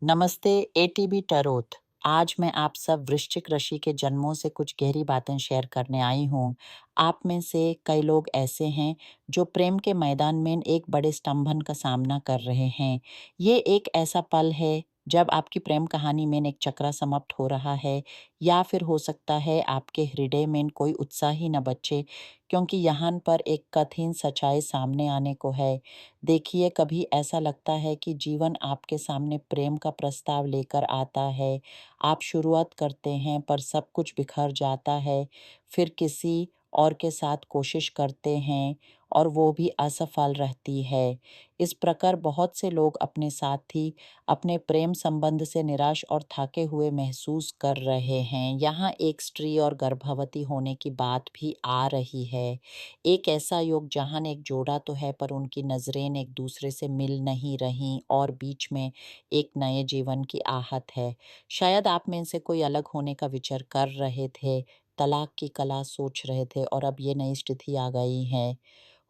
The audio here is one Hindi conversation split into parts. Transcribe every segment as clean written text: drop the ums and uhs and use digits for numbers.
नमस्ते एटीबी टरोत। आज मैं आप सब वृश्चिक राशि के जन्मों से कुछ गहरी बातें शेयर करने आई हूँ। आप में से कई लोग ऐसे हैं जो प्रेम के मैदान में एक बड़े स्तंभन का सामना कर रहे हैं। ये एक ऐसा पल है जब आपकी प्रेम कहानी में एक चक्र समाप्त हो रहा है, या फिर हो सकता है आपके हृदय में कोई उत्साह ही न बचे, क्योंकि यहाँ पर एक कठिन सच्चाई सामने आने को है। देखिए, कभी ऐसा लगता है कि जीवन आपके सामने प्रेम का प्रस्ताव लेकर आता है। आप शुरुआत करते हैं पर सब कुछ बिखर जाता है। फिर किसी और के साथ कोशिश करते हैं और वो भी असफल रहती है। इस प्रकार बहुत से लोग अपने साथी, अपने प्रेम संबंध से निराश और थके हुए महसूस कर रहे हैं। यहाँ एक स्त्री और गर्भवती होने की बात भी आ रही है। एक ऐसा योग जहाँ एक जोड़ा तो है पर उनकी नज़रें एक दूसरे से मिल नहीं रहीं और बीच में एक नए जीवन की आहट है। शायद आप में से कोई अलग होने का विचार कर रहे थे, तलाक की कला सोच रहे थे और अब ये नई स्थिति आ गई है।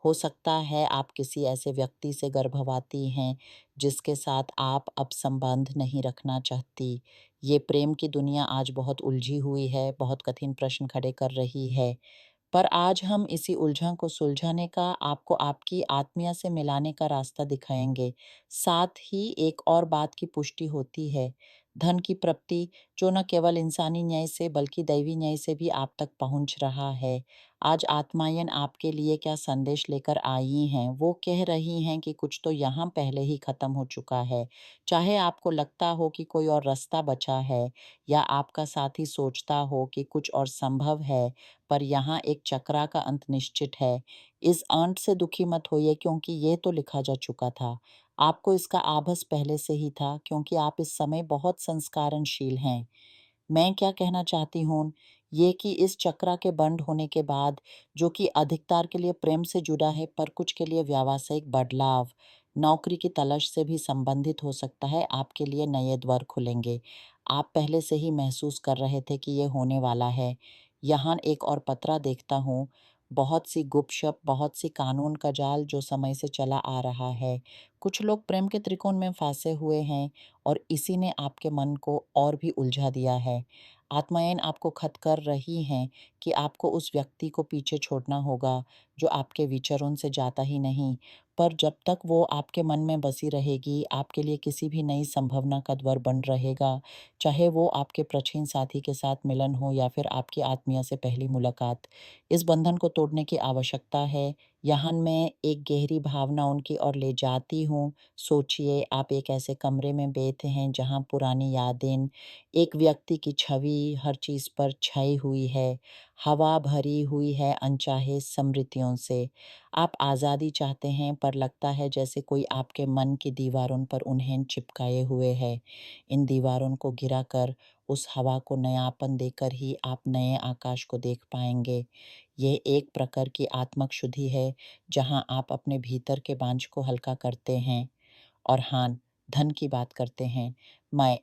हो सकता है आप किसी ऐसे व्यक्ति से गर्भवती हैं जिसके साथ आप अब संबंध नहीं रखना चाहती। ये प्रेम की दुनिया आज बहुत उलझी हुई है, बहुत कठिन प्रश्न खड़े कर रही है। पर आज हम इसी उलझन को सुलझाने का, आपको आपकी आत्मीय से मिलाने का रास्ता दिखाएंगे। साथ ही एक और बात की पुष्टि होती है, धन की प्राप्ति जो न केवल इंसानी न्याय से बल्कि दैवी न्याय से भी आप तक पहुंच रहा है। आज आत्मायन आपके लिए क्या संदेश लेकर आई हैं? वो कह रही हैं कि कुछ तो यहाँ पहले ही खत्म हो चुका है। चाहे आपको लगता हो कि कोई और रास्ता बचा है, या आपका साथी सोचता हो कि कुछ और संभव है, पर यहाँ एक चक्र का अंत निश्चित है। इस अंत से दुखी मत होइए, क्योंकि ये तो लिखा जा चुका था। आपको इसका आभास पहले से ही था, क्योंकि आप इस समय बहुत संस्कारणशील हैं। मैं क्या कहना चाहती हूँ, ये कि इस चक्र के बंद होने के बाद, जो कि अधिकतर के लिए प्रेम से जुड़ा है पर कुछ के लिए व्यावसायिक बदलाव, नौकरी की तलाश से भी संबंधित हो सकता है, आपके लिए नए द्वार खुलेंगे। आप पहले से ही महसूस कर रहे थे कि ये होने वाला है। यहाँ एक और पत्रा देखता हूँ, बहुत सी गुप्त शब्द, बहुत सी कानून का जाल जो समय से चला आ रहा है। कुछ लोग प्रेम के त्रिकोण में फंसे हुए हैं और इसी ने आपके मन को और भी उलझा दिया है। आत्माएं आपको खत कर रही हैं कि आपको उस व्यक्ति को पीछे छोड़ना होगा जो आपके विचारों से जाता ही नहीं। पर जब तक वो आपके मन में बसी रहेगी, आपके लिए किसी भी नई संभावना का द्वार बंद रहेगा। चाहे वो आपके प्राचीन साथी के साथ मिलन हो या फिर आपकी आत्मीय से पहली मुलाकात। इस बंधन को तोड़ने की आवश्यकता है। यहाँ मैं एक गहरी भावना उनकी ओर ले जाती हूँ। सोचिए, आप एक ऐसे कमरे में बैठे हैं जहाँ पुरानी यादें, एक व्यक्ति की छवि हर चीज़ पर छाई हुई है, हवा भरी हुई है अनचाहे स्मृतियों से। आप आज़ादी चाहते हैं पर लगता है जैसे कोई आपके मन की दीवारों पर उन्हें चिपकाए हुए है। इन दीवारों को गिराकर, उस हवा को नयापन देकर ही आप नए आकाश को देख पाएंगे। ये एक प्रकार की आत्मक शुद्धि है, जहाँ आप अपने भीतर के बांझ को हल्का करते हैं। और हाँ, धन की बात करते हैं। मैं